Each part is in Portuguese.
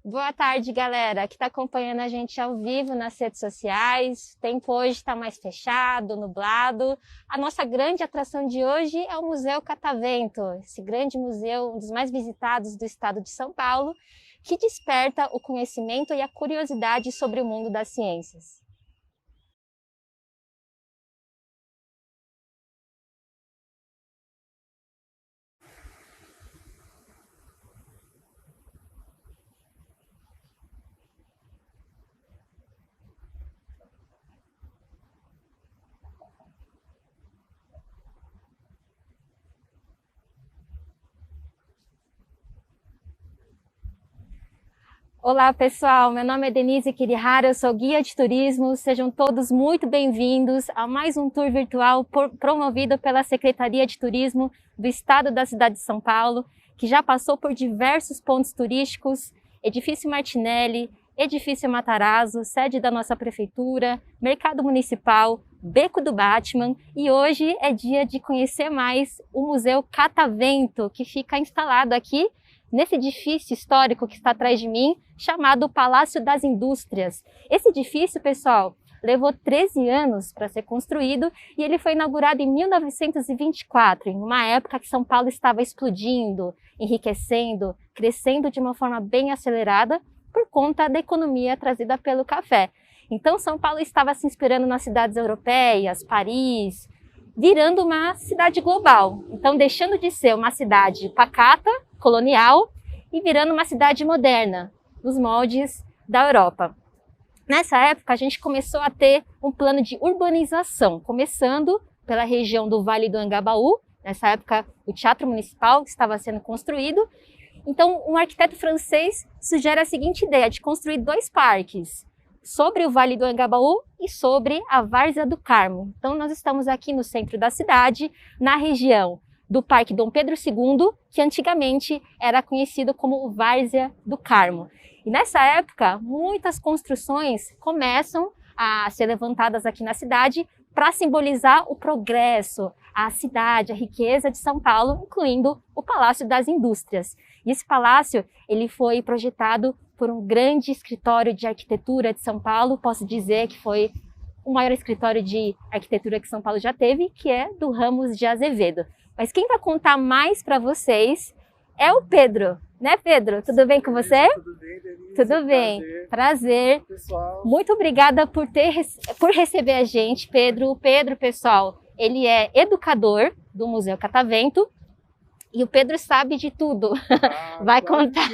Boa tarde, galera, que está acompanhando a gente ao vivo nas redes sociais. O tempo hoje está mais fechado, nublado. A nossa grande atração de hoje é o Museu Catavento, esse grande museu, um dos mais visitados do estado de São Paulo, que desperta o conhecimento e a curiosidade sobre o mundo das ciências. Olá pessoal, meu nome é Denise Kirihara, eu sou guia de turismo, sejam todos muito bem-vindos a mais um tour virtual promovido pela Secretaria de Turismo do Estado da Cidade de São Paulo, que já passou por diversos pontos turísticos, Edifício Martinelli, Edifício Matarazzo, sede da nossa prefeitura, Mercado Municipal, Beco do Batman, e hoje é dia de conhecer mais o Museu Catavento, que fica instalado aqui nesse edifício histórico que está atrás de mim, chamado Palácio das Indústrias. Esse edifício, pessoal, levou 13 anos para ser construído e ele foi inaugurado em 1924, em uma época que São Paulo estava explodindo, enriquecendo, crescendo de uma forma bem acelerada por conta da economia trazida pelo café. Então, São Paulo estava se inspirando nas cidades europeias, Paris, virando uma cidade global. Então, deixando de ser uma cidade pacata, colonial, e virando uma cidade moderna, nos moldes da Europa. Nessa época, a gente começou a ter um plano de urbanização, começando pela região do Vale do Anhangabaú. Nessa época, o Teatro Municipal estava sendo construído. Então, um arquiteto francês sugere a seguinte ideia de construir dois parques, sobre o Vale do Anhangabaú e sobre a Várzea do Carmo. Então, nós estamos aqui no centro da cidade, na região do Parque Dom Pedro II, que antigamente era conhecido como Várzea do Carmo. E nessa época, muitas construções começam a ser levantadas aqui na cidade para simbolizar o progresso, a cidade, a riqueza de São Paulo, incluindo o Palácio das Indústrias. E esse palácio ele foi projetado por um grande escritório de arquitetura de São Paulo, posso dizer que foi o maior escritório de arquitetura que São Paulo já teve, que é do Ramos de Azevedo. Mas quem vai contar mais para vocês é o Pedro, né, Pedro? Tudo bem com você? Tudo bem, Denise? Tudo bem, prazer. Pessoal. Muito obrigada por receber a gente, Pedro. O Pedro, pessoal, ele é educador do Museu Catavento e o Pedro sabe de tudo. Vai contar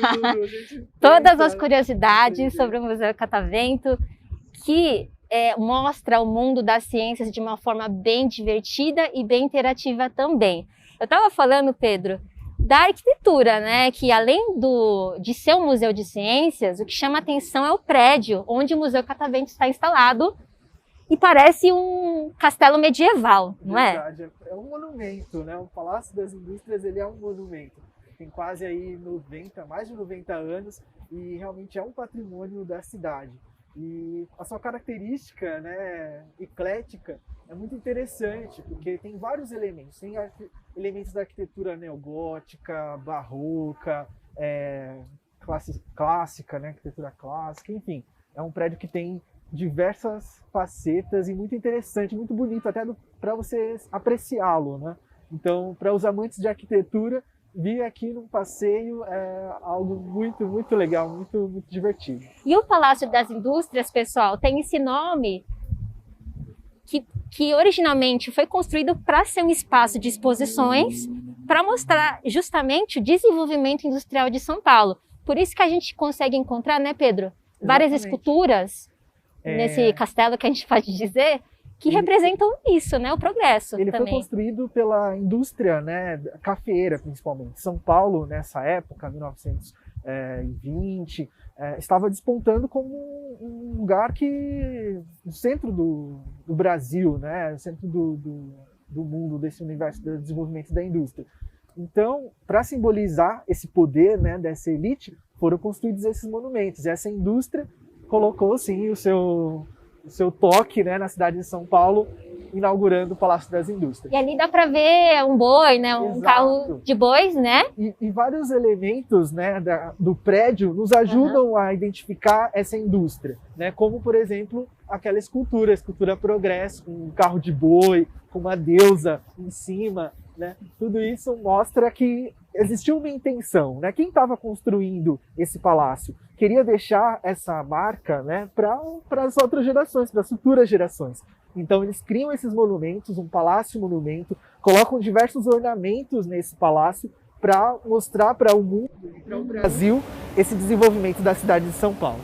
todas as curiosidades sobre o Museu Catavento, que mostra o mundo das ciências de uma forma bem divertida e bem interativa também. Eu estava falando, Pedro, da arquitetura, né? Que além de ser um museu de ciências, o que chama atenção é o prédio onde o Museu Catavento está instalado e parece um castelo medieval, não é? Verdade, é um monumento, né? O Palácio das Indústrias ele é um monumento. Tem quase aí mais de 90 anos e realmente é um patrimônio da cidade. E a sua característica, né, eclética, é muito interessante, porque tem vários elementos. Tem elementos da arquitetura neogótica, barroca, clássica, né, arquitetura clássica, enfim. É um prédio que tem diversas facetas e muito interessante, muito bonito, até para você apreciá-lo, né? Então, para os amantes de arquitetura, vir aqui num passeio é algo muito, muito legal, muito, muito divertido. E o Palácio das Indústrias, pessoal, tem esse nome que originalmente foi construído para ser um espaço de exposições, para mostrar justamente o desenvolvimento industrial de São Paulo. Por isso que a gente consegue encontrar, né, Pedro, várias esculturas nesse castelo, que a gente pode dizer, que representam isso, né, o progresso. Ele também foi construído pela indústria, né, cafeeira, principalmente. São Paulo, nessa época, 1920, estava despontando como um lugar que no centro do Brasil, né, no centro do mundo, desse universo do desenvolvimento da indústria. Então, para simbolizar esse poder, né, dessa elite, foram construídos esses monumentos. E essa indústria colocou, sim, o seu toque, né, na cidade de São Paulo inaugurando o Palácio das Indústrias. E ali dá para ver um boi, né? Um Exato. carro de bois, né? E vários elementos, né, do prédio nos ajudam a identificar essa indústria, né? Como, por exemplo, aquela escultura, a escultura Progresso, com um carro de boi, com uma deusa em cima, né? Tudo isso mostra que existiu uma intenção, né? Quem estava construindo esse palácio queria deixar essa marca, né, para as outras gerações, para as futuras gerações. Então eles criam esses monumentos, um palácio-monumento, colocam diversos ornamentos nesse palácio para mostrar para o mundo e para o Brasil esse desenvolvimento da cidade de São Paulo.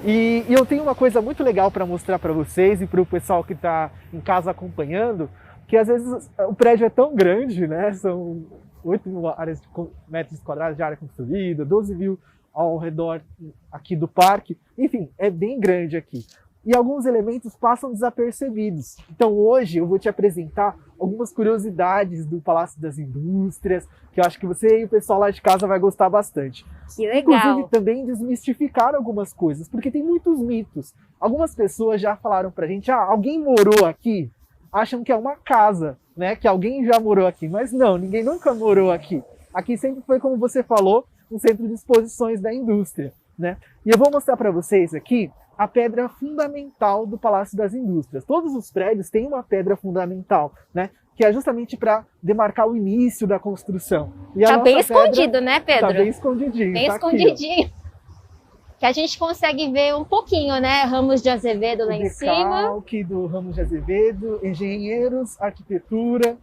E eu tenho uma coisa muito legal para mostrar para vocês e para o pessoal que está em casa acompanhando, que às vezes o prédio é tão grande, né? São 8 mil metros quadrados de área construída, 12 mil ao redor aqui do parque. Enfim, é bem grande aqui. E alguns elementos passam desapercebidos. Então hoje eu vou te apresentar algumas curiosidades do Palácio das Indústrias, que eu acho que você e o pessoal lá de casa vai gostar bastante. Que legal! Inclusive também desmistificar algumas coisas, porque tem muitos mitos. Algumas pessoas já falaram pra gente, alguém morou aqui? Acham que é uma casa, né? Que alguém já morou aqui. Mas não, ninguém nunca morou aqui. Aqui sempre foi, como você falou, um centro de exposições da indústria, né? E eu vou mostrar para vocês aqui a pedra fundamental do Palácio das Indústrias. Todos os prédios têm uma pedra fundamental, né? Que é justamente para demarcar o início da construção. E tá bem escondido, né, Pedro? Tá bem escondidinho. Bem escondidinho. Aqui, que a gente consegue ver um pouquinho, né? Ramos de Azevedo lá em cima. Decalque do Ramos de Azevedo, engenheiros, arquitetura.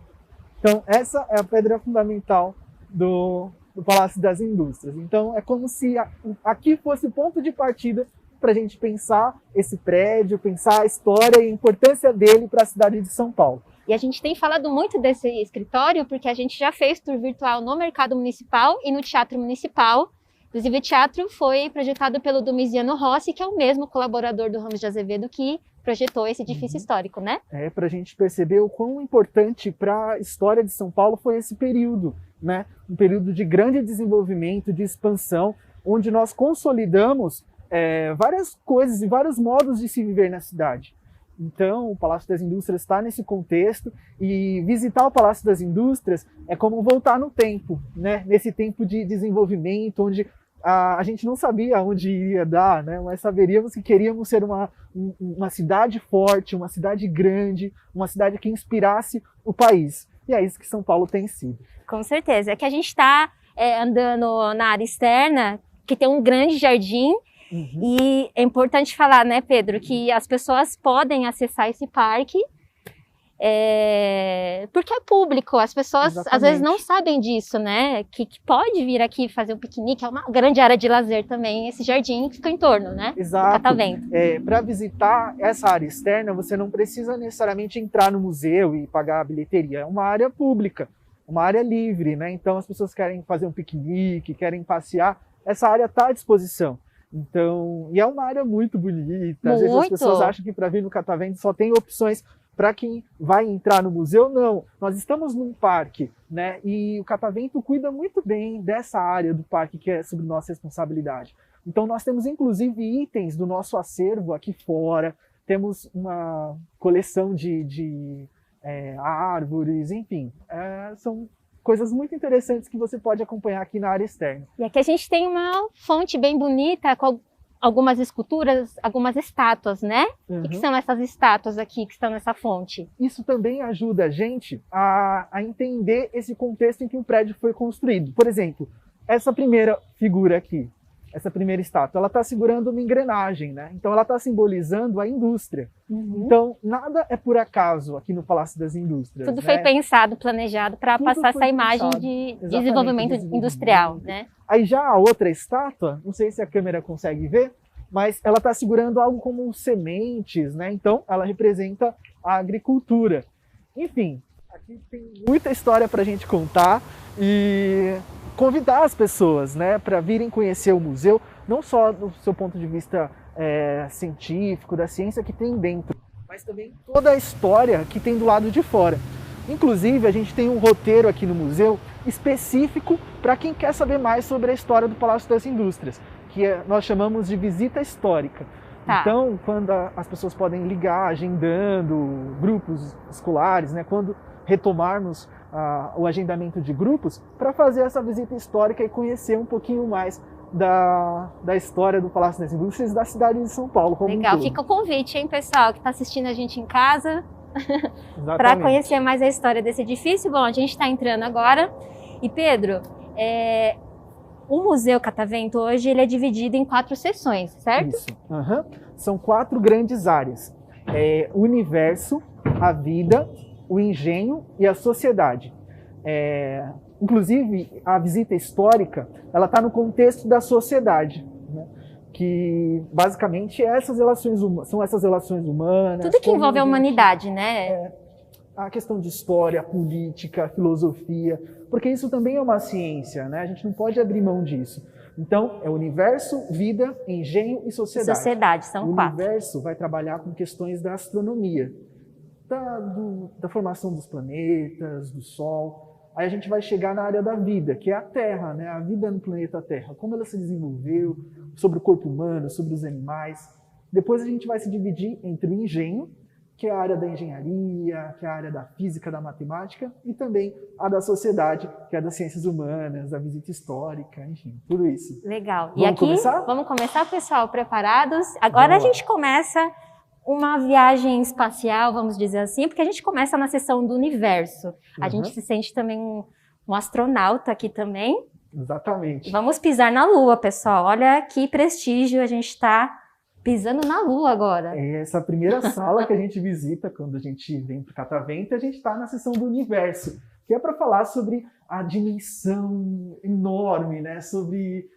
Então, essa é a pedra fundamental do Palácio das Indústrias. Então, é como se aqui fosse o ponto de partida para a gente pensar esse prédio, pensar a história e a importância dele para a cidade de São Paulo. E a gente tem falado muito desse escritório porque a gente já fez tour virtual no Mercado Municipal e no Teatro Municipal. Inclusive, o teatro foi projetado pelo Domiziano Rossi, que é o mesmo colaborador do Ramos de Azevedo que projetou esse edifício histórico, né? É, para a gente perceber o quão importante para a história de São Paulo foi esse período, né? Um período de grande desenvolvimento, de expansão, onde nós consolidamos várias coisas e vários modos de se viver na cidade. Então, o Palácio das Indústrias está nesse contexto e visitar o Palácio das Indústrias é como voltar no tempo, né? Nesse tempo de desenvolvimento, onde a gente não sabia onde iria dar, né? Mas saberíamos que queríamos ser uma cidade forte, uma cidade grande, uma cidade que inspirasse o país. E é isso que São Paulo tem sido. Com certeza. É que a gente está andando na área externa, que tem um grande jardim. E é importante falar, né, Pedro, que as pessoas podem acessar esse parque porque é público. As pessoas às vezes não sabem disso, né? Que pode vir aqui fazer um piquenique, é uma grande área de lazer também, esse jardim que fica em torno, né? Exato. Catavento. Para visitar essa área externa, você não precisa necessariamente entrar no museu e pagar a bilheteria. É uma área pública, uma área livre, né? Então as pessoas querem fazer um piquenique, querem passear, essa área está à disposição. Então, e é uma área muito bonita. Às vezes as pessoas acham que para vir no Catavento só tem opções para quem vai entrar no museu. Não, nós estamos num parque, né? E o Catavento cuida muito bem dessa área do parque que é sob nossa responsabilidade. Então nós temos inclusive itens do nosso acervo aqui fora, temos uma coleção de árvores, enfim, são coisas muito interessantes que você pode acompanhar aqui na área externa. E aqui a gente tem uma fonte bem bonita, com algumas esculturas, algumas estátuas, né? O que são essas estátuas aqui que estão nessa fonte? Isso também ajuda a gente a entender esse contexto em que o prédio foi construído. Por exemplo, essa primeira figura aqui, essa primeira estátua, ela está segurando uma engrenagem, né? Então ela está simbolizando a indústria. Então nada é por acaso aqui no Palácio das Indústrias. Tudo foi pensado, planejado para passar essa imagem de desenvolvimento industrial, né? Aí já a outra estátua, não sei se a câmera consegue ver, mas ela está segurando algo como sementes, né? Então ela representa a agricultura. Enfim, aqui tem muita história para a gente contar e convidar as pessoas, né, para virem conhecer o museu, não só do seu ponto de vista científico, da ciência que tem dentro, mas também toda a história que tem do lado de fora. Inclusive, a gente tem um roteiro aqui no museu específico para quem quer saber mais sobre a história do Palácio das Indústrias, que nós chamamos de visita histórica. Tá. Então, quando as pessoas podem ligar, agendando grupos escolares, né, quando retomarmos o agendamento de grupos, para fazer essa visita histórica e conhecer um pouquinho mais da história do Palácio das Indústrias e da cidade de São Paulo como Legal, um todo. fica o convite, hein, pessoal, que está assistindo a gente em casa, para Exatamente. conhecer mais a história desse edifício. Bom, a gente está entrando agora. E Pedro, o Museu Catavento hoje ele é dividido em 4 seções, certo? Isso. Uhum. São 4 grandes áreas. O universo, a vida, o engenho e a sociedade. Inclusive, a visita histórica, ela está no contexto da sociedade, né? Que basicamente são essas relações humanas. Tudo que envolve a humanidade, né? A questão de história, política, filosofia, porque isso também é uma ciência, né? A gente não pode abrir mão disso. Então, é universo, vida, engenho e sociedade. Sociedade, são 4. O universo vai trabalhar com questões da astronomia, da formação dos planetas, do Sol. Aí a gente vai chegar na área da vida, que é a Terra, né? A vida no planeta Terra, como ela se desenvolveu, sobre o corpo humano, sobre os animais. Depois a gente vai se dividir entre o engenho, que é a área da engenharia, que é a área da física, da matemática, e também a da sociedade, que é das ciências humanas, da visita histórica, enfim, tudo isso. Legal. Vamos começar? Vamos começar, pessoal, preparados? Agora a gente começa uma viagem espacial, vamos dizer assim, porque a gente começa na seção do universo. A gente se sente também um astronauta aqui também. Exatamente. Vamos pisar na Lua, pessoal. Olha que prestígio, a gente está pisando na Lua agora. É essa primeira sala que a gente visita quando a gente vem para o Catavento, a gente está na seção do universo, que é para falar sobre a dimensão enorme, né? Sobre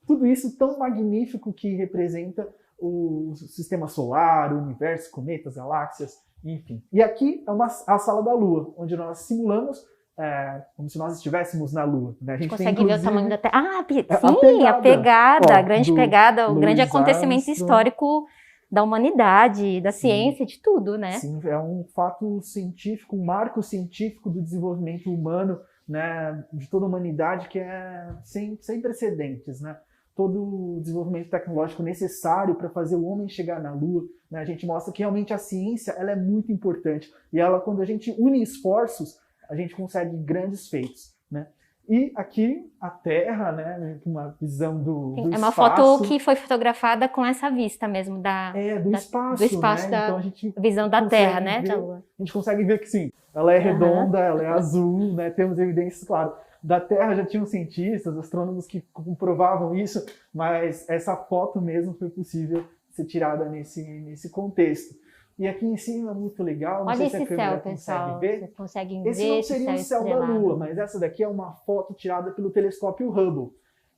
tudo isso tão magnífico que representa o sistema solar, o universo, cometas, galáxias, enfim. E aqui é a sala da Lua, onde nós simulamos como se nós estivéssemos na Lua. Né? A gente consegue ver o tamanho da Terra. Ah, sim, a pegada, a grande pegada, o Louis grande acontecimento Armstrong. Histórico da humanidade, da ciência, de tudo, né? Sim, é um fato científico, um marco científico do desenvolvimento humano, né, de toda a humanidade, que é sem precedentes, né? Todo o desenvolvimento tecnológico necessário para fazer o homem chegar na Lua, né? A gente mostra que realmente a ciência ela é muito importante. E ela, quando a gente une esforços, a gente consegue grandes feitos, né? E aqui a Terra, né, uma visão do É uma espaço. foto que foi fotografada com essa vista mesmo do espaço, né? Então a gente visão da Terra, né, da Lua. A gente consegue ver que sim, ela é redonda, ela é azul, né? Temos evidências, claro. Da Terra já tinham cientistas, astrônomos que comprovavam isso, mas essa foto mesmo foi possível ser tirada nesse contexto. E aqui em cima é muito legal. Olha esse céu, pessoal. Vocês conseguem ver esse não seria o céu da Lua, mas essa daqui é uma foto tirada pelo telescópio Hubble.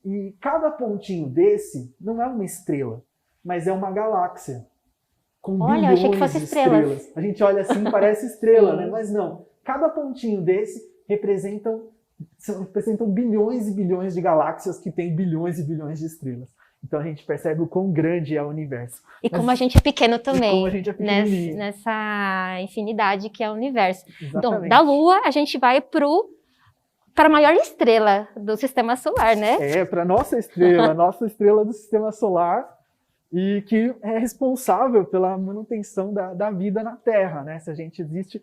E cada pontinho desse não é uma estrela, mas é uma galáxia. Com bilhões eu achei que fosse de estrelas. A gente olha assim, parece estrela, né? Mas não. Cada pontinho desse representam bilhões e bilhões de galáxias que têm bilhões e bilhões de estrelas. Então a gente percebe o quão grande é o universo. Como a gente é pequeno também. Como a gente é pequenininho. Nessa infinidade que é o universo. Exatamente. Então, da Lua a gente vai para a maior estrela do Sistema Solar, né? Para a nossa estrela do Sistema Solar, e que é responsável pela manutenção da vida na Terra, né? Se a gente existe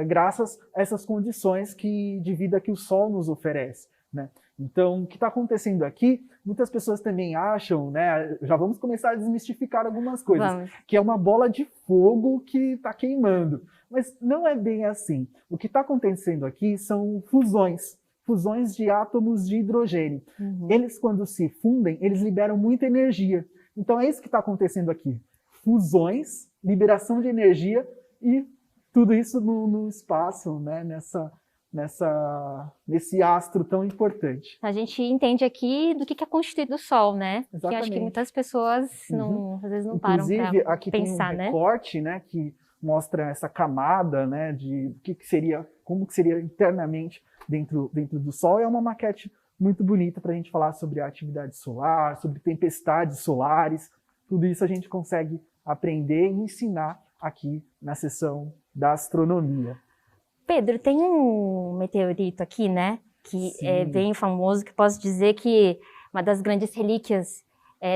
graças a essas condições de vida que o Sol nos oferece, né? Então, o que está acontecendo aqui, muitas pessoas também acham, né? Já vamos começar a desmistificar algumas coisas, que é uma bola de fogo que está queimando. Mas não é bem assim. O que está acontecendo aqui são fusões de átomos de hidrogênio. Eles, quando se fundem, eles liberam muita energia. Então, é isso que está acontecendo aqui. Fusões, liberação de energia e tudo isso no espaço, né? Nesse astro tão importante. A gente entende aqui do que é constituído o Sol, né? Exatamente. Que eu acho que muitas pessoas às vezes não param para pensar, Inclusive, aqui tem um recorte, né, que mostra essa camada, né, de como que seria internamente dentro do Sol. É uma maquete muito bonita para a gente falar sobre a atividade solar, sobre tempestades solares. Tudo isso a gente consegue aprender e ensinar aqui na seção da astronomia. Pedro, tem um meteorito aqui, né? Que é bem famoso, que posso dizer que uma das grandes relíquias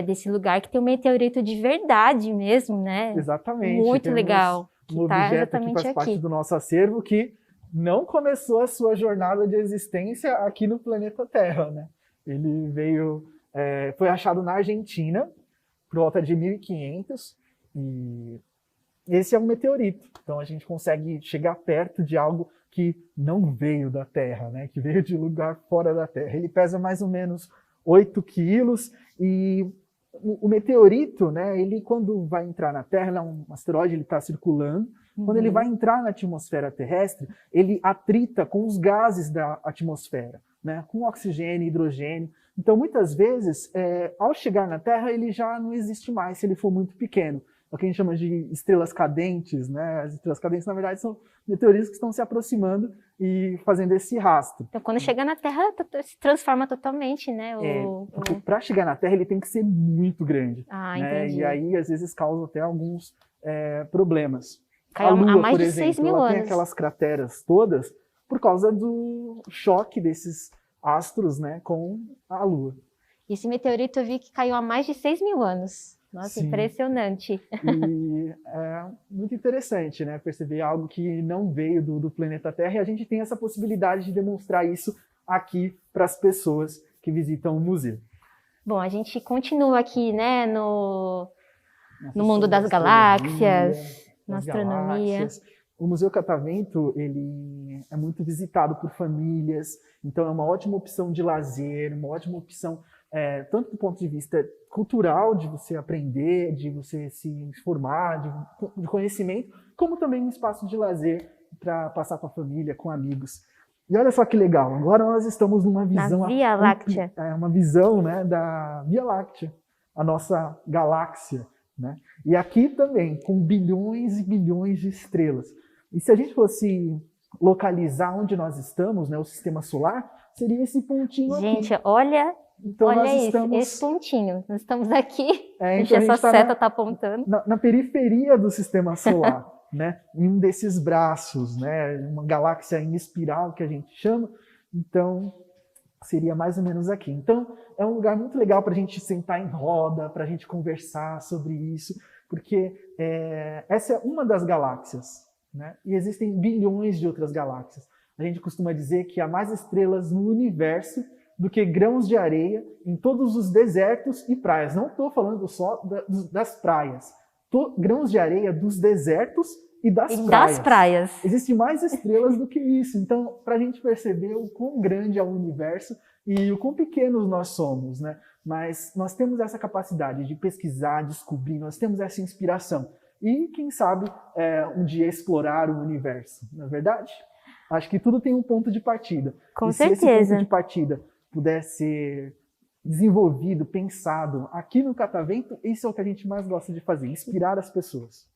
desse lugar que tem um meteorito de verdade mesmo, né? Exatamente. Muito Temos legal. Um Que objeto tá que exatamente faz parte aqui. do nosso acervo que não começou a sua jornada de existência aqui no planeta Terra, né? Ele foi achado na Argentina por volta de 1500 e esse é um meteorito. Então a gente consegue chegar perto de algo que não veio da Terra, né? Que veio de lugar fora da Terra. Ele pesa mais ou menos 8 quilos e o meteorito, né? Ele quando vai entrar na Terra, um asteroide, ele está circulando. Quando ele vai entrar na atmosfera terrestre, ele atrita com os gases da atmosfera, né? Com oxigênio, hidrogênio. Então, muitas vezes, ao chegar na Terra, ele já não existe mais se ele for muito pequeno. É o que a gente chama de estrelas cadentes, né? As estrelas cadentes, na verdade, são meteoritos que estão se aproximando e fazendo esse rastro. Então, quando chega na Terra, se transforma totalmente, né? Porque para chegar na Terra, ele tem que ser muito grande. Ah, né? entendi. E aí, às vezes, causa até alguns problemas. Caiu A Lua, há mais por de exemplo, 6 mil ela tem anos. aquelas crateras todas por causa do choque desses astros, né, com a Lua. Esse meteorito eu vi que caiu há mais de 6 mil anos. Nossa, Sim. Impressionante. E é muito interessante, né, perceber algo que não veio do planeta Terra e a gente tem essa possibilidade de demonstrar isso aqui para as pessoas que visitam o museu. Bom, a gente continua aqui, né, no mundo das galáxias, na astronomia. Galáxias. O Museu Catavento, ele é muito visitado por famílias, então é uma ótima opção de lazer, uma ótima opção tanto do ponto de vista cultural, de você aprender, de você se informar, de conhecimento, como também um espaço de lazer para passar com a família, com amigos. E olha só que legal, agora nós estamos numa visão... Na Via Láctea. Uma visão, né, da Via Láctea, a nossa galáxia. Né? E aqui também, com bilhões e bilhões de estrelas. E se a gente fosse localizar onde nós estamos, né, o sistema solar, seria esse pontinho aqui. Gente, olha então, olha isso, esse pontinho. Nós estamos aqui, então essa seta está apontando. Na periferia do sistema solar, né? Em um desses braços, né? Uma galáxia em espiral, que a gente chama. Então, seria mais ou menos aqui. Então, é um lugar muito legal para a gente sentar em roda, para a gente conversar sobre isso, porque essa é uma das galáxias, né? E existem bilhões de outras galáxias. A gente costuma dizer que há mais estrelas no universo do que grãos de areia em todos os desertos e praias. Não estou falando só das praias. Grãos de areia dos desertos e das praias. Existem mais estrelas do que isso. Então, para a gente perceber o quão grande é o universo e o quão pequenos nós somos, né? Mas nós temos essa capacidade de pesquisar, descobrir, nós temos essa inspiração. E, quem sabe, um dia explorar o universo, não é verdade? Acho que tudo tem um ponto de partida. Com certeza. Se esse ponto de partida puder ser desenvolvido, pensado aqui no Catavento, isso é o que a gente mais gosta de fazer, inspirar as pessoas.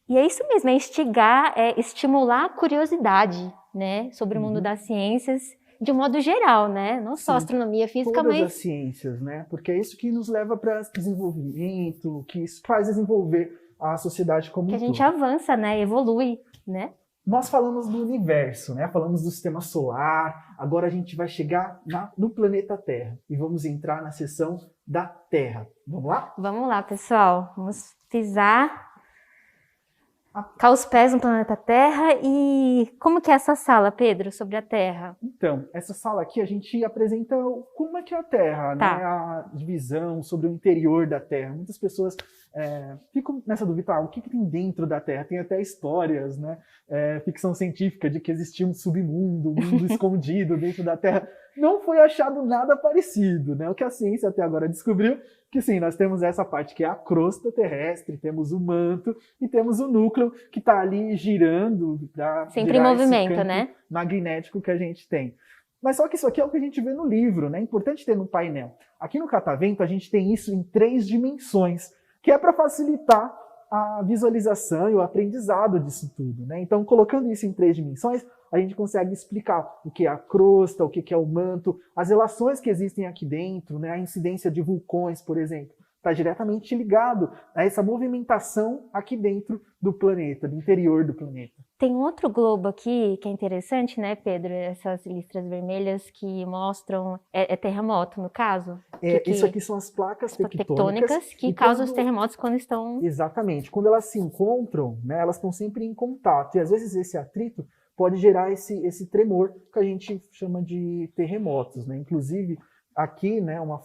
E é isso mesmo, é instigar, estimular a curiosidade, né, sobre o mundo das ciências, de um modo geral, né? Não só astronomia, física, todas mas... as ciências, né? Porque é isso que nos leva para desenvolvimento, que isso faz desenvolver a sociedade como um todo. Que a gente avança, né? Evolui, né? Nós falamos do universo, né? Falamos do sistema solar, agora a gente vai chegar no planeta Terra e vamos entrar na seção da Terra. Vamos lá? Vamos lá, pessoal. Vamos pisar com os pés no planeta Terra. E como que é essa sala, Pedro, sobre a Terra? Então, essa sala aqui a gente apresenta como é que é a Terra, tá, né? A divisão sobre o interior da Terra. Muitas pessoas ficam nessa dúvida, o que tem dentro da Terra? Tem até histórias, né? Ficção científica de que existia um submundo, um mundo escondido dentro da Terra. Não foi achado nada parecido, né? O que a ciência até agora descobriu, que sim, nós temos essa parte que é a crosta terrestre, temos o manto e temos o núcleo que está ali girando para sempre em movimento, né? Magnético que a gente tem. Mas só que isso aqui é o que a gente vê no livro, né? É importante ter no painel. Aqui no Catavento a gente tem isso em 3 dimensões, que é para facilitar a visualização e o aprendizado disso tudo, né? Então, colocando isso em 3 dimensões, a gente consegue explicar o que é a crosta, o que é o manto, as relações que existem aqui dentro, né? A incidência de vulcões, por exemplo. está diretamente ligado a essa movimentação aqui dentro do planeta, do interior do planeta. Tem um outro globo aqui que é interessante, né, Pedro? Essas listras vermelhas que mostram... É terremoto, no caso? Isso aqui são as placas tectônicas que causam os terremotos quando estão... Exatamente. Quando elas se encontram, né, elas estão sempre em contato. E às vezes esse atrito pode gerar esse tremor que a gente chama de terremotos, né? Inclusive, aqui, né, uma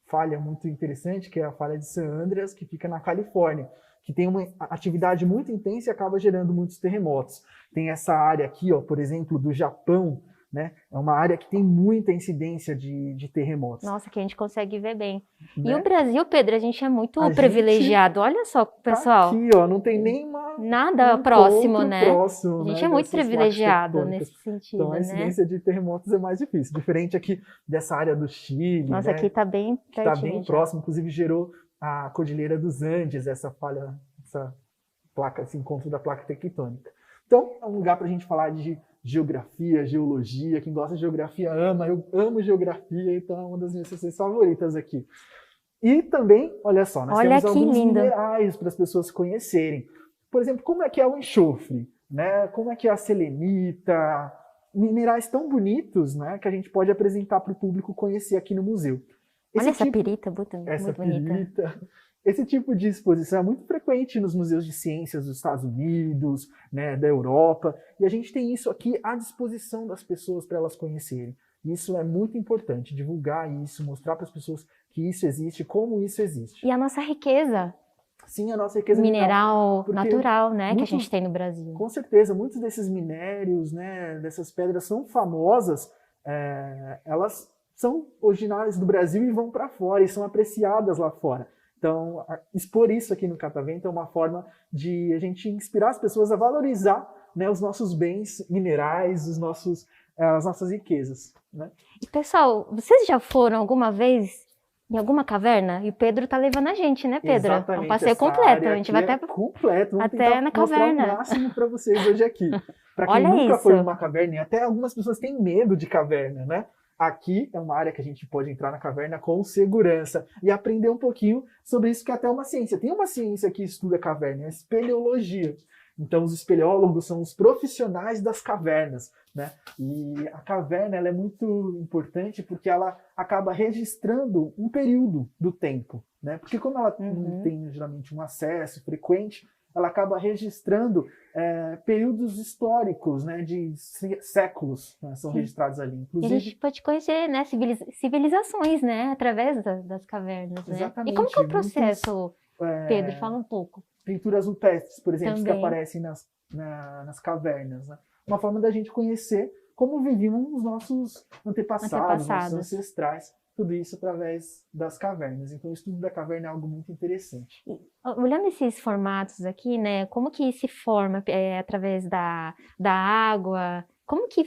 falha muito interessante, que é a falha de San Andreas, que fica na Califórnia, que tem uma atividade muito intensa e acaba gerando muitos terremotos. Tem essa área aqui, ó, por exemplo, do Japão, né? É uma área que tem muita incidência de terremotos. Nossa, que a gente consegue ver bem. Né? E o Brasil, Pedro, a gente é muito privilegiado. Olha só, pessoal. Tá aqui, ó, não tem nem nada próximo, né? Próximo, a gente né, é muito privilegiado nesse sentido, então, a né? incidência de terremotos é mais difícil. Diferente aqui dessa área do Chile. Nossa, né? aqui tá bem pertinho. Tá bem próximo, inclusive gerou a Cordilheira dos Andes, essa falha, essa placa, esse encontro da placa tectônica. Então, é um lugar para a gente falar de geografia, geologia. Quem gosta de geografia ama, eu amo geografia, então é uma das minhas sessões favoritas aqui. E também, olha só, nós temos alguns minerais para as pessoas conhecerem. Por exemplo, como é que é o enxofre, né? Como é que é a selenita, minerais tão bonitos, né, que a gente pode apresentar para o público conhecer aqui no museu. Olha essa pirita, muito bonita. Esse tipo de exposição é muito frequente nos museus de ciências dos Estados Unidos, né, da Europa, e a gente tem isso aqui à disposição das pessoas para elas conhecerem. Isso é muito importante, divulgar isso, mostrar para as pessoas que isso existe, como isso existe. E a nossa riqueza. Sim, a nossa riqueza mineral natural, né, que a gente tem no Brasil. Com certeza, muitos desses minérios, né, dessas pedras são famosas, elas são originárias do Brasil e vão para fora, e são apreciadas lá fora. Então, expor isso aqui no Catavento é uma forma de a gente inspirar as pessoas a valorizar, né, os nossos bens minerais, as nossas riquezas. Né? E, pessoal, vocês já foram alguma vez em alguma caverna? E o Pedro tá levando a gente, né, Pedro? Exatamente. É um passeio completo. A gente vai até completo. Vamos até na caverna. Mostrar o máximo para vocês hoje aqui. Para quem nunca foi numa caverna, e até algumas pessoas têm medo de caverna, né? Aqui é uma área que a gente pode entrar na caverna com segurança e aprender um pouquinho sobre isso, que é até uma ciência. Tem uma ciência que estuda caverna, é a espeleologia. Então, os espeleólogos são os profissionais das cavernas, né? E a caverna ela é muito importante porque ela acaba registrando um período do tempo, né? Porque como ela não tem geralmente um acesso frequente, ela acaba registrando períodos históricos, né? De séculos, né? São registrados ali. Inclusive, e a gente pode conhecer, né? Civilizações, né? Através das cavernas, né? Exatamente. E como que é o processo, Pedro? Fala um pouco. Pinturas rupestres, por exemplo, Também. que aparecem nas cavernas. Né? Uma forma da gente conhecer como viviam os nossos antepassados, nossos ancestrais. Tudo isso através das cavernas. Então, o estudo da caverna é algo muito interessante. Olhando esses formatos aqui, né? Como que se forma através da água? Como que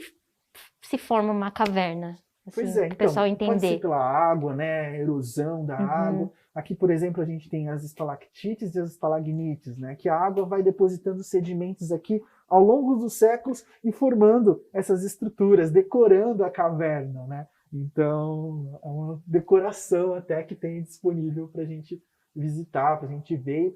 se forma uma caverna? Assim, pois é, para o pessoal entender. Pode ser pela água, né? Erosão da água. Aqui, por exemplo, a gente tem as estalactites e as estalagmites, né? Que a água vai depositando sedimentos aqui ao longo dos séculos e formando essas estruturas, decorando a caverna, né? Então, é uma decoração até que tem disponível para a gente visitar, para a gente ver e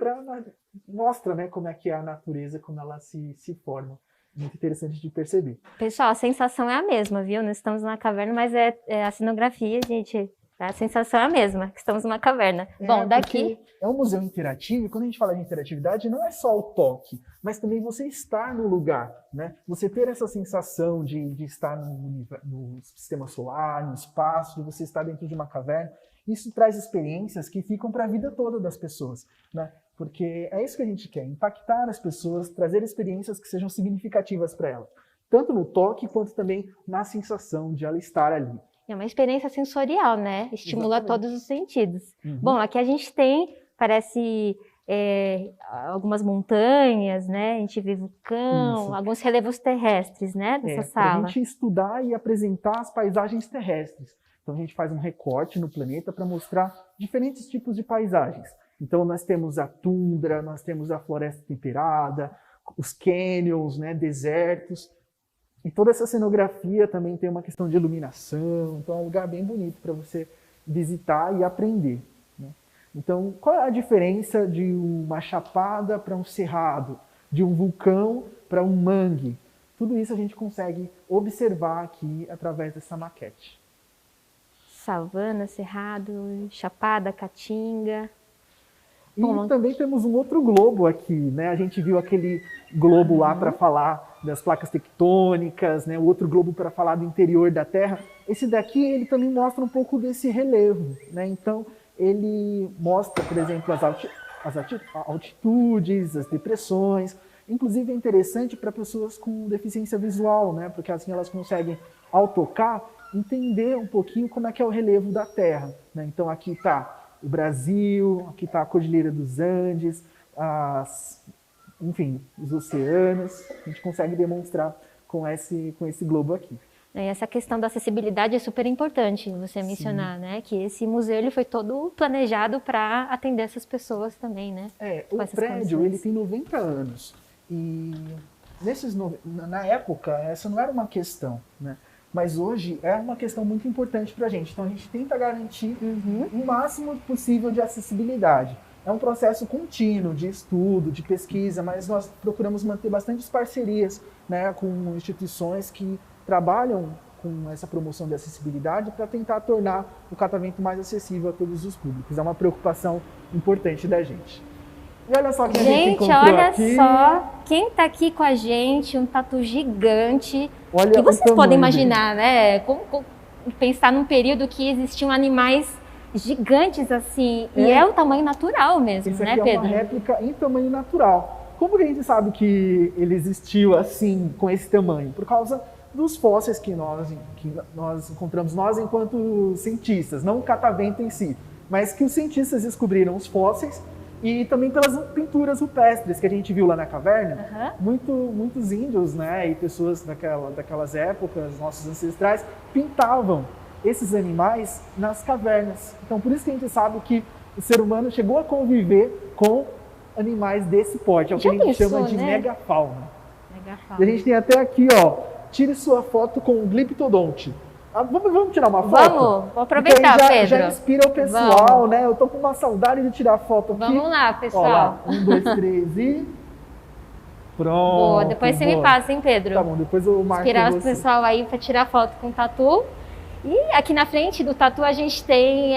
mostra, né, como é que é a natureza, como ela se forma. Muito interessante de perceber. Pessoal, a sensação é a mesma, viu? Nós estamos na caverna, mas a cenografia, gente, a sensação é a mesma, que estamos numa caverna. Bom, daqui... É um museu interativo, e quando a gente fala de interatividade, não é só o toque, mas também você estar no lugar, né? Você ter essa sensação de estar no sistema solar, no espaço, de você estar dentro de uma caverna. Isso traz experiências que ficam para a vida toda das pessoas, né? Porque é isso que a gente quer, impactar as pessoas, trazer experiências que sejam significativas para elas. Tanto no toque, quanto também na sensação de ela estar ali. É uma experiência sensorial, né? Estimula todos os sentidos. Uhum. Bom, aqui a gente tem, parece, algumas montanhas, né? A gente vê vulcão, alguns relevos terrestres, né? Nessa sala. Para a gente estudar e apresentar as paisagens terrestres. Então a gente faz um recorte no planeta para mostrar diferentes tipos de paisagens. Então nós temos a tundra, nós temos a floresta temperada, os canyons, né, desertos. E toda essa cenografia também tem uma questão de iluminação. Então é um lugar bem bonito para você visitar e aprender. Né? Então, qual é a diferença de uma chapada para um cerrado, de um vulcão para um mangue? Tudo isso a gente consegue observar aqui através dessa maquete. Savana, cerrado, chapada, caatinga. E também temos um outro globo aqui, né? A gente viu aquele globo lá para falar das placas tectônicas, né? O outro globo para falar do interior da Terra. Esse daqui, ele também mostra um pouco desse relevo, né? Então, ele mostra, por exemplo, as altitudes, as depressões. Inclusive, é interessante para pessoas com deficiência visual, né? Porque assim elas conseguem, ao tocar, entender um pouquinho como é que é o relevo da Terra, né? Então, aqui está o Brasil, aqui está a Cordilheira dos Andes, enfim, os oceanos. A gente consegue demonstrar com esse globo aqui. E essa questão da acessibilidade é super importante você mencionar, né? Que esse museu ele foi todo planejado para atender essas pessoas também, né? O prédio ele tem 90 anos e na época essa não era uma questão, né? Mas hoje é uma questão muito importante para a gente. Então a gente tenta garantir o máximo possível de acessibilidade. É um processo contínuo de estudo, de pesquisa, mas nós procuramos manter bastantes parcerias, né, com instituições que trabalham com essa promoção de acessibilidade para tentar tornar o catavento mais acessível a todos os públicos. É uma preocupação importante da gente. E olha só quem a gente encontrou olha aqui. Só quem está aqui com a gente, um tatu gigante. Olha que vocês podem dele. imaginar, né? Pensar num período que existiam animais gigantes assim, e é o tamanho natural mesmo, Isso né, aqui Pedro? É uma réplica em tamanho natural. Como que a gente sabe que ele existiu assim, com esse tamanho? Por causa dos fósseis que nós encontramos, nós enquanto cientistas, não o catavento em si, mas que os cientistas descobriram os fósseis e também pelas pinturas rupestres que a gente viu lá na caverna. Muitos índios, né, e pessoas daquelas épocas, nossos ancestrais, pintavam esses animais nas cavernas. Então, por isso que a gente sabe que o ser humano chegou a conviver com animais desse porte, é o que a gente chama de megafauna. E a gente tem até aqui, ó, tire sua foto com um gliptodonte. Vamos tirar uma foto? Vamos aproveitar, Pedro. Já inspira o pessoal, né? Eu tô com uma saudade de tirar foto aqui. Vamos lá, pessoal. Ó, lá. 1, 2, 3 e... Pronto. Boa, depois você me passa, hein, Pedro? Tá bom, depois eu marco inspirar o pessoal aí para tirar foto com o tatu. E aqui na frente do tatu a gente tem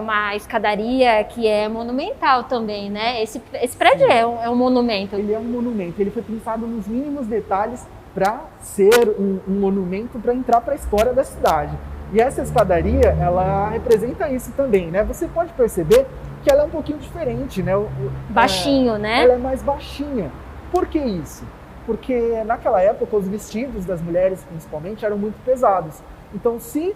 uma escadaria que é monumental também, né? Esse prédio é um monumento. Ele é um monumento, ele foi pensado nos mínimos detalhes para ser um monumento para entrar para a história da cidade. E essa escadaria, ela representa isso também, né? Você pode perceber que ela é um pouquinho diferente, né? Baixinho, né? Ela é mais baixinha. Por que isso? Porque naquela época os vestidos das mulheres, principalmente, eram muito pesados. Então, se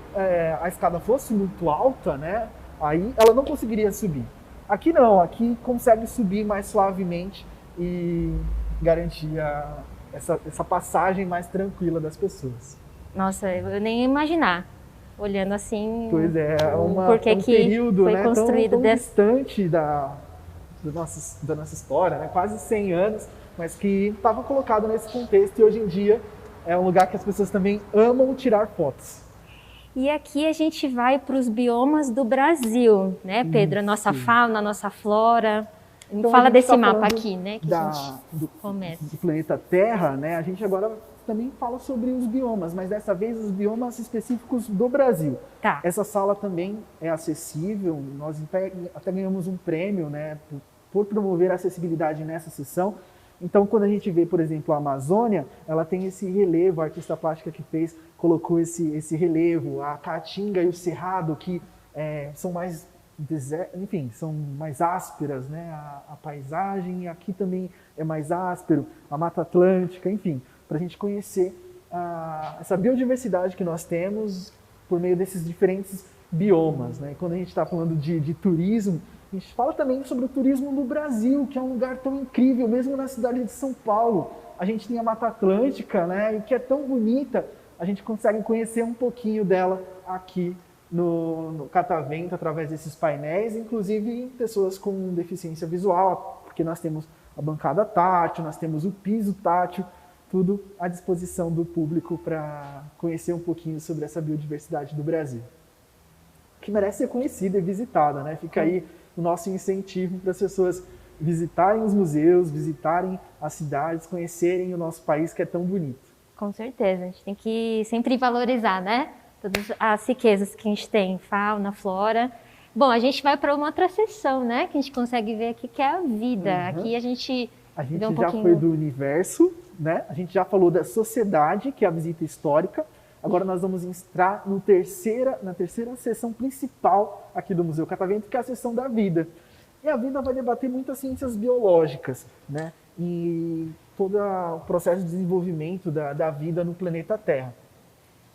a escada fosse muito alta, né? Aí ela não conseguiria subir. Aqui não, aqui consegue subir mais suavemente e garantir essa passagem mais tranquila das pessoas. Nossa, eu nem ia imaginar, olhando assim. Pois é, um foi período, né, construído tão distante da nossa história, né, quase 100 anos, mas que estava colocado nesse contexto e hoje em dia é um lugar que as pessoas também amam tirar fotos. E aqui a gente vai para os biomas do Brasil, né, Pedro? A nossa fauna, a nossa flora. Então, fala desse mapa aqui, né? Que a gente começa. Do planeta Terra, né? A gente agora também fala sobre os biomas, mas dessa vez os biomas específicos do Brasil. Tá. Essa sala também é acessível, nós até ganhamos um prêmio, né, por promover a acessibilidade nessa sessão. Então, quando a gente vê, por exemplo, a Amazônia, ela tem esse relevo, a artista plástica que fez, colocou esse relevo, a Caatinga e o Cerrado, que são mais enfim, são mais ásperas, né? A paisagem aqui também é mais áspero, a Mata Atlântica, enfim, para a gente conhecer essa biodiversidade que nós temos por meio desses diferentes biomas, né? E quando a gente está falando de turismo, a gente fala também sobre o turismo no Brasil, que é um lugar tão incrível, mesmo na cidade de São Paulo. A gente tem a Mata Atlântica, né? E que é tão bonita, a gente consegue conhecer um pouquinho dela aqui no catavento através desses painéis, inclusive pessoas com deficiência visual, porque nós temos a bancada tátil, nós temos o piso tátil, tudo à disposição do público para conhecer um pouquinho sobre essa biodiversidade do Brasil, que merece ser conhecida e visitada, né? Fica aí o nosso incentivo para as pessoas visitarem os museus, visitarem as cidades, conhecerem o nosso país que é tão bonito. Com certeza, a gente tem que sempre valorizar, né? Todas as riquezas que a gente tem, fauna, flora. Bom, a gente vai para uma outra seção, né? Que a gente consegue ver aqui, que é a vida. Aqui a gente vê um já pouquinho... foi do universo, né? A gente já falou da sociedade, que é a visita histórica. Agora nós vamos entrar na terceira seção principal aqui do Museu Catavento, que é a seção da vida. E a vida vai debater muitas ciências biológicas, né? E todo o processo de desenvolvimento da vida no planeta Terra.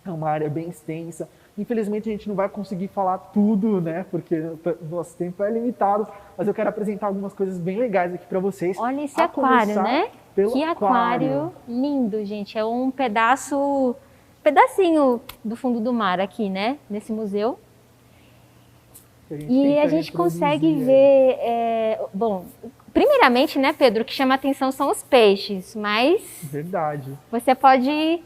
É uma área bem extensa. Infelizmente a gente não vai conseguir falar tudo, né? Porque o nosso tempo é limitado. Mas eu quero apresentar algumas coisas bem legais aqui para vocês. Olha esse aquário, né? Que aquário lindo, gente. É um pedacinho do fundo do mar aqui, né? Nesse museu. E a gente consegue ver... bom, primeiramente, né, Pedro, o que chama a atenção são os peixes, mas... Verdade. Você pode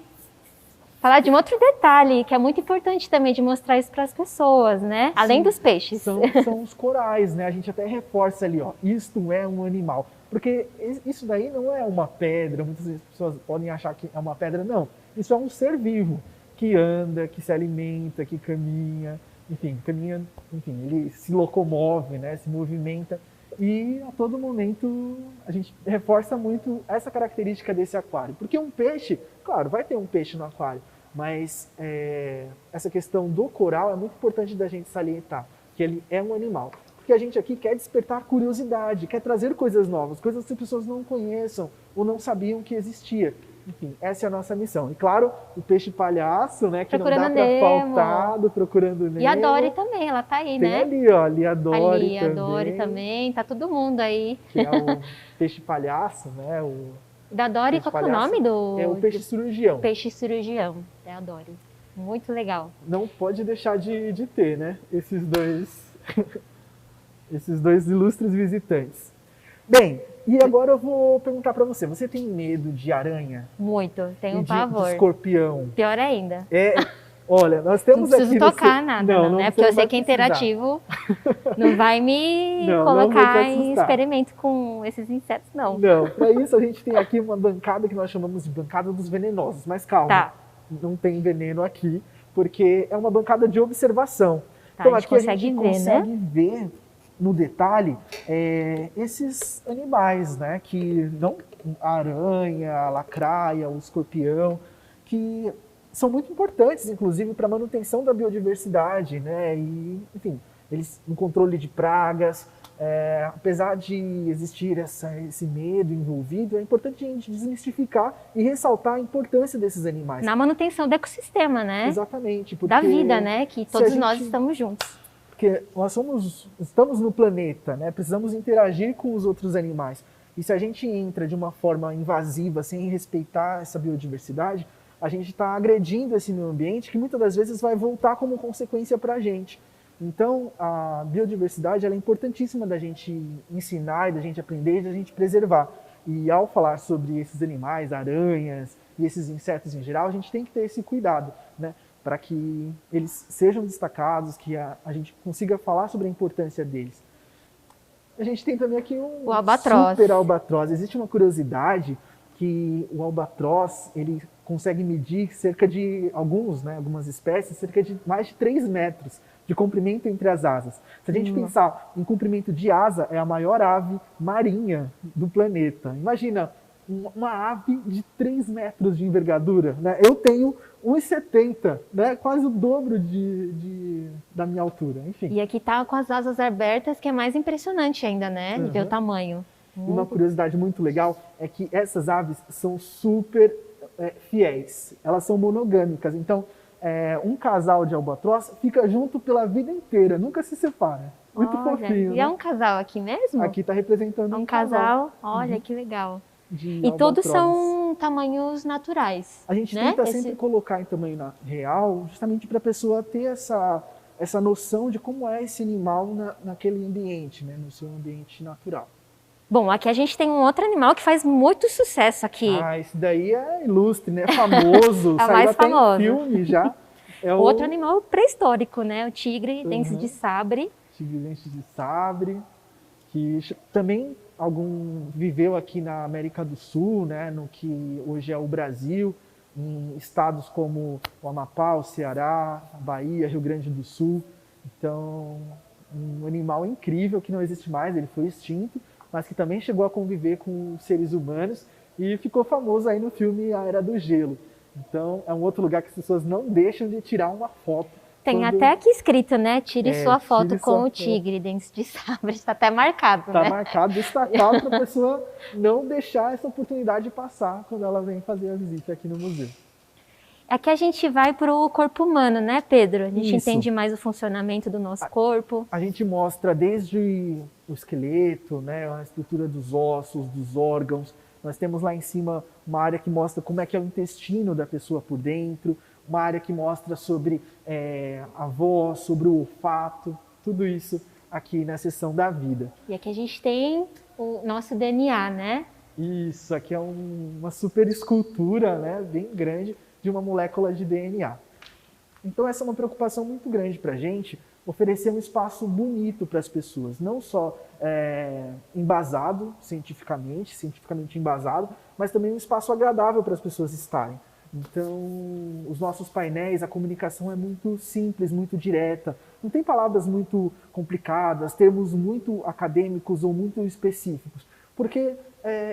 falar de um outro detalhe, que é muito importante também de mostrar isso para as pessoas, né? Sim, além dos peixes. São os corais, né? A gente até reforça ali, ó, isto é um animal. Porque isso daí não é uma pedra, muitas vezes as pessoas podem achar que é uma pedra, não. Isso é um ser vivo, que anda, que se alimenta, que caminha, enfim, ele se locomove, né? Se movimenta. E a todo momento a gente reforça muito essa característica desse aquário. Porque um peixe, claro, vai ter um peixe no aquário, mas essa questão do coral é muito importante da gente salientar, que ele é um animal. Porque a gente aqui quer despertar curiosidade, quer trazer coisas novas, coisas que as pessoas não conheçam ou não sabiam que existia. Enfim, essa é a nossa missão. E claro, o peixe palhaço, né, que Procurando não dá para faltar, do Procurando Nemo. E a Dory também, ela tá aí, tem né? ali, ó, ali a Dory ali, a Dory também, tá todo mundo aí. Que é o peixe palhaço, né? Da Dory, qual que é o nome do... É o peixe cirurgião. Peixe cirurgião, é a Dory. Muito legal. Não pode deixar de ter, né? Esses dois ilustres visitantes. Bem, e agora eu vou perguntar para você. Você tem medo de aranha? Muito, tenho pavor. De escorpião? Pior ainda. Olha, nós temos aqui... Não preciso tocar nada, não, né? Porque eu sei que é interativo. Não vai me colocar em experimento com esses insetos, não. Não, para isso a gente tem aqui uma bancada que nós chamamos de bancada dos venenosos. Mas calma, não tem veneno aqui, porque é uma bancada de observação. Então aqui a gente consegue ver no detalhe esses animais, né? Que não a aranha, a lacraia, o escorpião, que são muito importantes, inclusive, para a manutenção da biodiversidade, né? E, enfim, eles no controle de pragas. Apesar de existir esse medo envolvido, é importante a gente desmistificar e ressaltar a importância desses animais. Na manutenção do ecossistema, né? Exatamente. Da vida, né? Que todos nós estamos juntos. Porque nós estamos no planeta, né? Precisamos interagir com os outros animais. E se a gente entra de uma forma invasiva, sem respeitar essa biodiversidade, a gente está agredindo esse meio ambiente que muitas das vezes vai voltar como consequência para a gente. Então, a biodiversidade ela é importantíssima da gente ensinar, da gente aprender e da gente preservar. E ao falar sobre esses animais, aranhas e esses insetos em geral, a gente tem que ter esse cuidado, né? Para que eles sejam destacados, que a gente consiga falar sobre a importância deles. A gente tem também aqui um super albatroz. Existe uma curiosidade que o albatroz ele consegue medir cerca de algumas espécies, cerca de mais de 3 metros de comprimento entre as asas. Se a gente pensar em comprimento de asa, é a maior ave marinha do planeta. Imagina uma ave de 3 metros de envergadura, né? Eu tenho 1,70, né? Quase o dobro da minha altura, enfim. E aqui tá com as asas abertas, que é mais impressionante ainda, né? De ver o tamanho. E uma curiosidade muito legal é que essas aves são super fiéis. Elas são monogâmicas, então um casal de albatroz fica junto pela vida inteira, nunca se separa. Muito fofinho. E é um casal aqui mesmo? Aqui está representando um casal. Olha, que legal. E todos são tamanhos naturais. A gente tenta sempre colocar em tamanho real, justamente para a pessoa ter essa noção de como é esse animal naquele ambiente, né? No seu ambiente natural. Bom, aqui a gente tem um outro animal que faz muito sucesso aqui. Esse daí é ilustre, né? Famoso. É o mais famoso. Em filme já. Outro animal pré-histórico, né? O tigre, dentes de sabre. tigre-dente de sabre, que também viveu aqui na América do Sul, né, no que hoje é o Brasil, em estados como o Amapá, o Ceará, a Bahia, Rio Grande do Sul. Então, um animal incrível que não existe mais, ele foi extinto, mas que também chegou a conviver com seres humanos e ficou famoso aí no filme A Era do Gelo. Então, é um outro lugar que as pessoas não deixam de tirar uma foto. Tem até aqui escrito, né? Tire sua foto com o tigre, dente de sabre. Está até marcado, né? Está marcado, destacado para a pessoa não deixar essa oportunidade passar quando ela vem fazer a visita aqui no museu. Aqui a gente vai para o corpo humano, né, Pedro? A gente Isso. entende mais o funcionamento do nosso corpo. A gente mostra desde o esqueleto, né, a estrutura dos ossos, dos órgãos. Nós temos lá em cima uma área que mostra como é que é o intestino da pessoa por dentro, uma área que mostra sobre a voz, sobre o olfato, tudo isso aqui na seção da vida. E aqui a gente tem o nosso DNA, né? Isso, aqui é uma super escultura, né, bem grande, de uma molécula de DNA. Então essa é uma preocupação muito grande para a gente, oferecer um espaço bonito para as pessoas, não só embasado cientificamente embasado, mas também um espaço agradável para as pessoas estarem. Então, os nossos painéis, a comunicação é muito simples, muito direta, não tem palavras muito complicadas, termos muito acadêmicos ou muito específicos, porque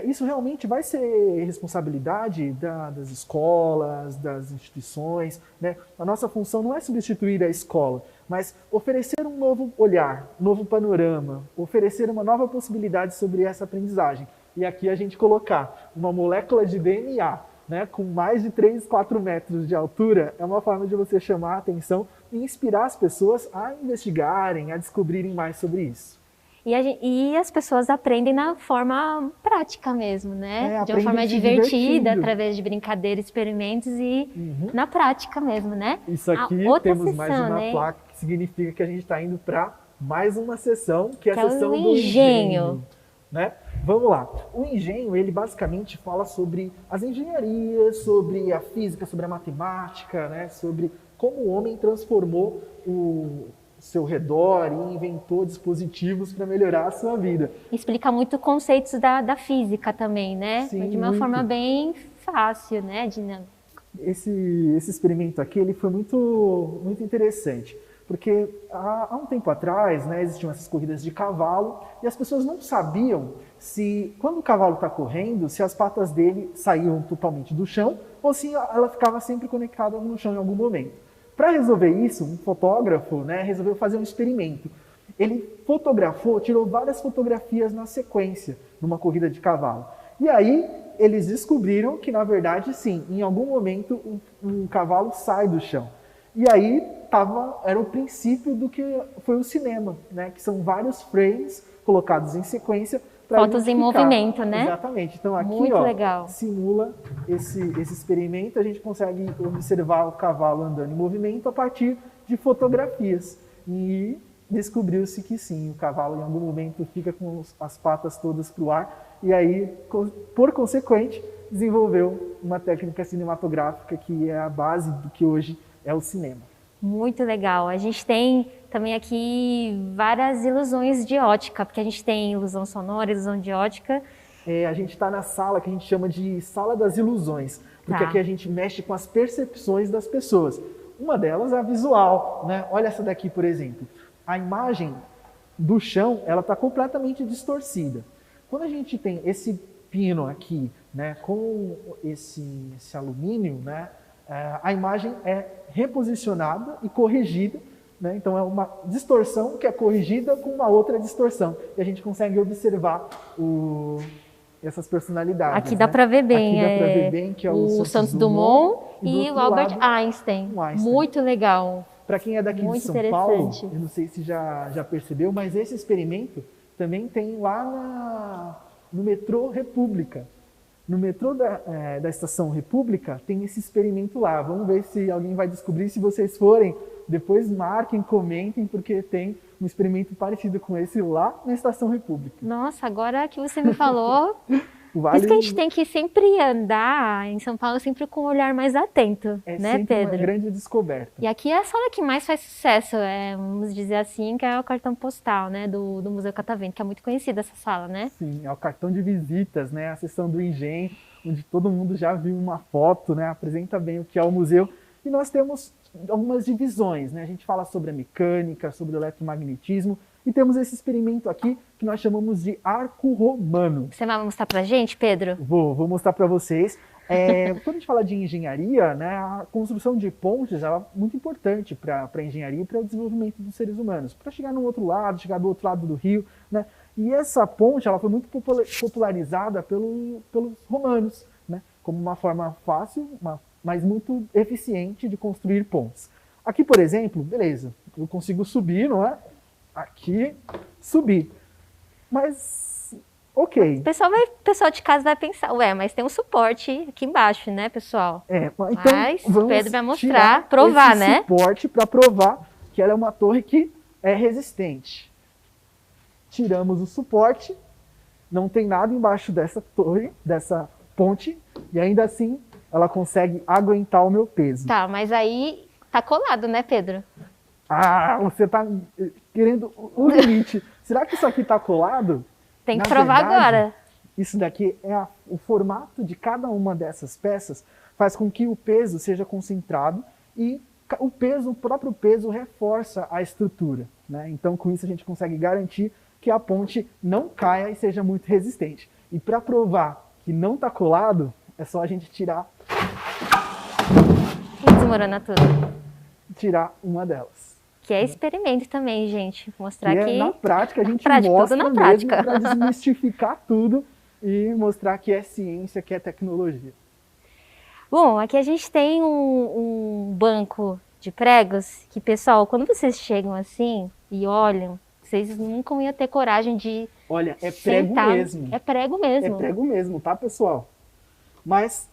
isso realmente vai ser responsabilidade das escolas, das instituições, né? A nossa função não é substituir a escola, mas oferecer um novo olhar, um novo panorama, oferecer uma nova possibilidade sobre essa aprendizagem. E aqui a gente colocar uma molécula de DNA, né, com mais de 3, 4 metros de altura, é uma forma de você chamar a atenção e inspirar as pessoas a investigarem, a descobrirem mais sobre isso. E as pessoas aprendem na forma prática mesmo, né? De uma forma divertindo. divertida, através de brincadeiras, experimentos e na prática mesmo, né? Isso aqui temos mais uma placa que significa que a gente está indo para mais uma sessão, que é a sessão do engenho. Né? Vamos lá. O engenho, ele basicamente fala sobre as engenharias, sobre a física, sobre a matemática, né? Sobre como o homem transformou o seu redor e inventou dispositivos para melhorar a sua vida. Explica muito conceitos da física também, né? Sim, de uma forma bem fácil, né? Dinâmica. Esse experimento aqui, ele foi muito interessante. Porque há um tempo atrás, né, existiam essas corridas de cavalo e as pessoas não sabiam se, quando o cavalo está correndo, se as patas dele saíam totalmente do chão ou se ela ficava sempre conectada no chão em algum momento. Para resolver isso, um fotógrafo, né, resolveu fazer um experimento. Ele tirou várias fotografias na sequência, numa corrida de cavalo. E aí eles descobriram que, na verdade, sim, em algum momento um cavalo sai do chão. E aí era o princípio do que foi o cinema, né? Que são vários frames colocados em sequência. Fotos em movimento, né? Exatamente. Então aqui muito legal. Simula esse experimento, a gente consegue observar o cavalo andando em movimento a partir de fotografias. E descobriu-se que sim, o cavalo em algum momento fica com as patas todas para o ar e aí, por consequente, desenvolveu uma técnica cinematográfica que é a base do que hoje é o cinema. Muito legal. A gente tem também aqui várias ilusões de ótica, porque a gente tem ilusão sonora, ilusão de ótica. A gente está na sala que a gente chama de sala das ilusões, porque aqui a gente mexe com as percepções das pessoas. Uma delas é a visual, né? Olha essa daqui, por exemplo. A imagem do chão, ela está completamente distorcida. Quando a gente tem esse pino aqui, né, com esse alumínio, né, a imagem é reposicionada e corrigida, né? Então é uma distorção que é corrigida com uma outra distorção. E a gente consegue observar essas personalidades. Aqui dá para ver bem. Aqui dá para ver bem que é o Santos Dumont e o Albert Einstein. Muito legal. Para quem é daqui de São Paulo, eu não sei se já percebeu, mas esse experimento também tem lá no metrô República. No metrô da Estação República tem esse experimento lá. Vamos ver se alguém vai descobrir. Se vocês forem, depois marquem, comentem, porque tem um experimento parecido com esse lá na Estação República. Nossa, agora que você me falou, Por isso que a gente tem que sempre andar em São Paulo sempre com um olhar mais atento, né, sempre Pedro? uma grande descoberta. E aqui é a sala que mais faz sucesso, vamos dizer assim, que é o cartão postal, né, do Museu Catavento, que é muito conhecida essa sala, né? Sim, é o cartão de visitas, né, a seção do Engenho, onde todo mundo já viu uma foto, né, apresenta bem o que é o museu. E nós temos algumas divisões, né, a gente fala sobre a mecânica, sobre o eletromagnetismo, e temos esse experimento aqui que nós chamamos de arco romano. Você vai mostrar pra gente, Pedro? Vou mostrar para vocês. Quando a gente fala de engenharia, né, a construção de pontes é muito importante para a engenharia e para o desenvolvimento dos seres humanos. Para chegar no outro lado, chegar do outro lado do rio, né? E essa ponte ela foi muito popularizada pelos romanos, né, como uma forma fácil, mas muito eficiente de construir pontes. Aqui, por exemplo, beleza, eu consigo subir, não é? Aqui, subir. Mas, ok. O pessoal de casa vai pensar, ué, mas tem um suporte aqui embaixo, né, pessoal? Então mas o Pedro vai mostrar, provar, né? Suporte para provar que ela é uma torre que é resistente. Tiramos o suporte, não tem nada embaixo dessa torre, dessa ponte, e ainda assim ela consegue aguentar o meu peso. Tá, mas aí tá colado, né, Pedro? Ah, você tá querendo o limite. Será que isso aqui tá colado? Tem que provar agora. Isso daqui é o formato de cada uma dessas peças faz com que o peso seja concentrado e o próprio peso reforça a estrutura, né? Então, com isso a gente consegue garantir que a ponte não caia e seja muito resistente. E para provar que não está colado, é só a gente tirar Desmorona tudo. Tirar uma delas. Que é experimento também, gente. Mostrar que na prática a gente tudo mostra na mesmo prática. para desmistificar tudo e mostrar que é ciência, que é tecnologia. Bom, aqui a gente tem um banco de pregos que, pessoal, quando vocês chegam assim e olham, vocês nunca iam ter coragem de Olha, é prego sentar. mesmo. É prego mesmo. É prego mesmo, tá, pessoal? Mas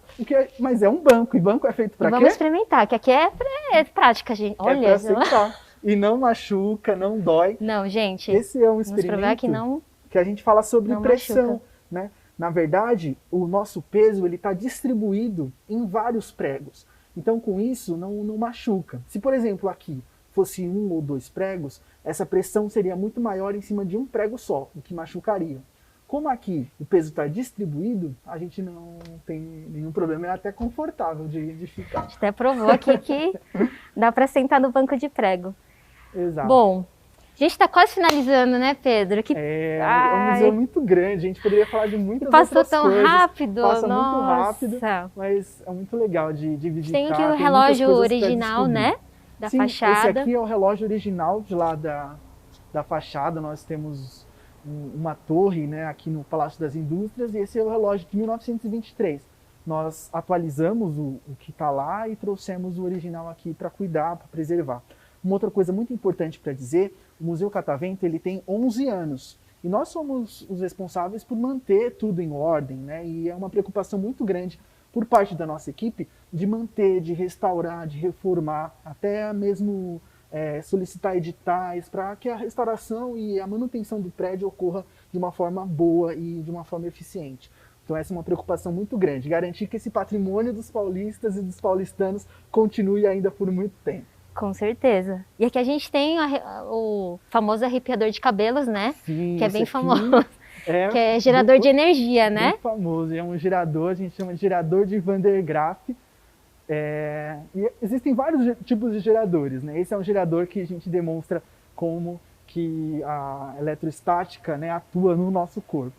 é um banco, e banco é feito para quê? Vamos experimentar, que aqui é prática, gente. Olha, é para sentar. E não machuca, não dói. Não, gente. Esse é um experimento que a gente fala sobre pressão, né? Na verdade, o nosso peso ele está distribuído em vários pregos. Então, com isso, não machuca. Se, por exemplo, aqui fosse 1 ou 2 pregos, essa pressão seria muito maior em cima de um prego só, o que machucaria. Como aqui o peso está distribuído, a gente não tem nenhum problema, é até confortável de ficar. A gente até provou aqui que dá para sentar no banco de prego. Exato. Bom, a gente está quase finalizando, né, Pedro? É um museu muito grande, a gente poderia falar de muitas outras coisas. Passou tão rápido, Passa muito rápido, mas é muito legal de visitar. Tem aqui o relógio original, né, da fachada. Esse aqui é o relógio original de lá da fachada, nós temos uma torre, né, aqui no Palácio das Indústrias, e esse é o relógio de 1923. Nós atualizamos o que está lá e trouxemos o original aqui para cuidar, para preservar. Uma outra coisa muito importante para dizer, o Museu Catavento ele tem 11 anos e nós somos os responsáveis por manter tudo em ordem, né? E é uma preocupação muito grande por parte da nossa equipe de manter, de restaurar, de reformar, até mesmo solicitar editais para que a restauração e a manutenção do prédio ocorra de uma forma boa e de uma forma eficiente. Então essa é uma preocupação muito grande, garantir que esse patrimônio dos paulistas e dos paulistanos continue ainda por muito tempo. Com certeza. E aqui a gente tem o famoso arrepiador de cabelos, né? Sim, que é bem famoso. Que é gerador de energia, né? Bem famoso. É um gerador, a gente chama de gerador de Van der Graaf. E existem vários tipos de geradores, né? Esse é um gerador que a gente demonstra como que a eletrostática, né, atua no nosso corpo.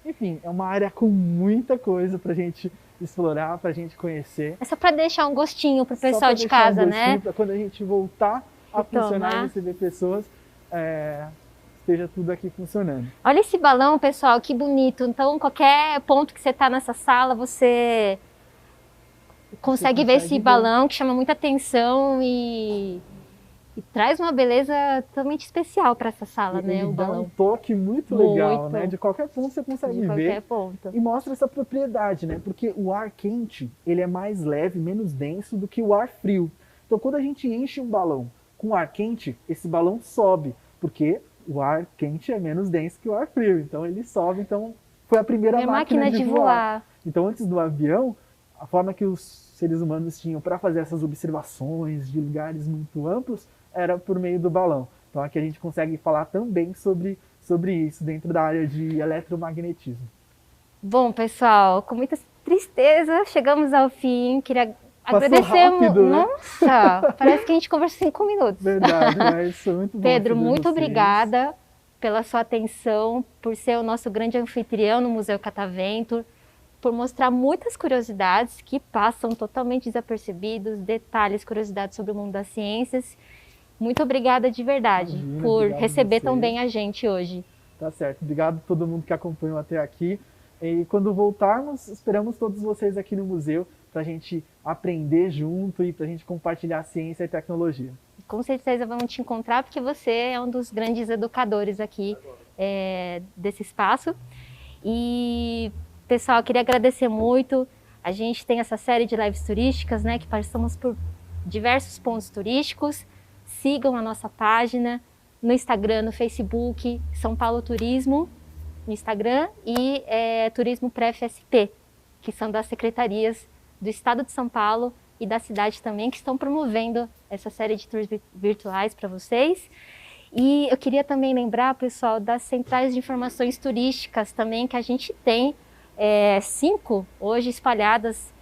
Enfim, é uma área com muita coisa para a gente explorar, para a gente conhecer. É só para deixar um gostinho para o pessoal de casa, né? Para quando a gente voltar a funcionar e receber pessoas, esteja tudo aqui funcionando. Olha esse balão, pessoal, que bonito. Então, qualquer ponto que você está nessa sala, você consegue ver esse balão que chama muita atenção e traz uma beleza totalmente especial para essa sala, né? O balão. Dá um toque muito legal, né? De qualquer ponto você consegue ver. De qualquer ponto. E mostra essa propriedade, né? Porque o ar quente, ele é mais leve, menos denso do que o ar frio. Então, quando a gente enche um balão com ar quente, esse balão sobe, porque o ar quente é menos denso que o ar frio. Então, ele sobe, então foi a primeira Minha máquina de voar. Então, antes do avião, a forma que os seres humanos tinham para fazer essas observações de lugares muito amplos era por meio do balão. Então, aqui a gente consegue falar também sobre isso dentro da área de eletromagnetismo. Bom, pessoal, com muita tristeza, chegamos ao fim. Queria agradecer. Rápido, né? Nossa, parece que a gente conversou 5 minutos. Verdade, mas foi muito bom. Pedro, muito obrigada pela sua atenção, por ser o nosso grande anfitrião no Museu Catavento, por mostrar muitas curiosidades que passam totalmente desapercebidos, detalhes, curiosidades sobre o mundo das ciências. Muito obrigada de verdade por receber tão bem a gente hoje. Tá certo. Obrigado a todo mundo que acompanhou até aqui. E quando voltarmos, esperamos todos vocês aqui no museu para a gente aprender junto e para a gente compartilhar ciência e tecnologia. Com certeza vamos te encontrar, porque você é um dos grandes educadores aqui desse espaço. E, pessoal, queria agradecer muito. A gente tem essa série de lives turísticas, né, que passamos por diversos pontos turísticos. Sigam a nossa página no Instagram, no Facebook, São Paulo Turismo, no Instagram, e Turismo Pré-FSP, que são das secretarias do Estado de São Paulo e da cidade também, que estão promovendo essa série de tours virtuais para vocês. E eu queria também lembrar, pessoal, das centrais de informações turísticas também, que a gente tem 5 hoje espalhadas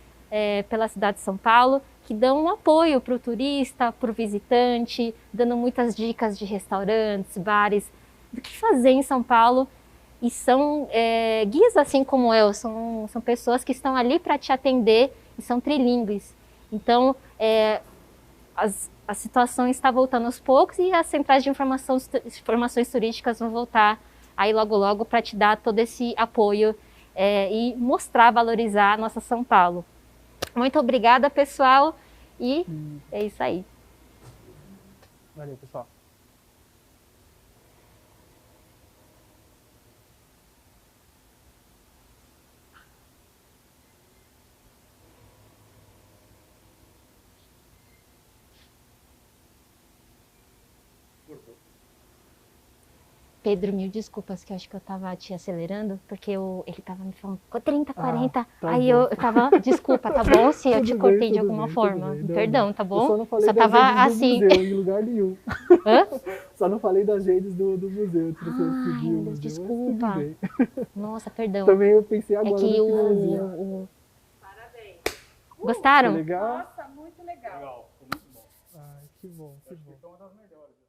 pela cidade de São Paulo, que dão um apoio para o turista, para o visitante, dando muitas dicas de restaurantes, bares, do que fazer em São Paulo. E são guias assim como eu, são pessoas que estão ali para te atender e são trilingües. Então, a situação está voltando aos poucos e as centrais de informações turísticas vão voltar aí logo logo para te dar todo esse apoio e mostrar, valorizar a nossa São Paulo. Muito obrigada, pessoal, e é isso aí. Valeu, pessoal. Pedro, mil desculpas, que eu acho que eu estava te acelerando, porque ele estava me falando 30, 40, aí eu estava, desculpa, tá bom se eu te cortei de alguma forma, perdão, tá bom? Eu só não falei das tava redes assim. do museu, em lugar nenhum. Hã? Só não falei das redes do museu. Ai, desculpa. Nossa, perdão. Também eu pensei agora no finalzinho. Parabéns. Gostaram? Legal? Nossa, muito legal. Ai, que bom, que bom. Foi uma das melhores.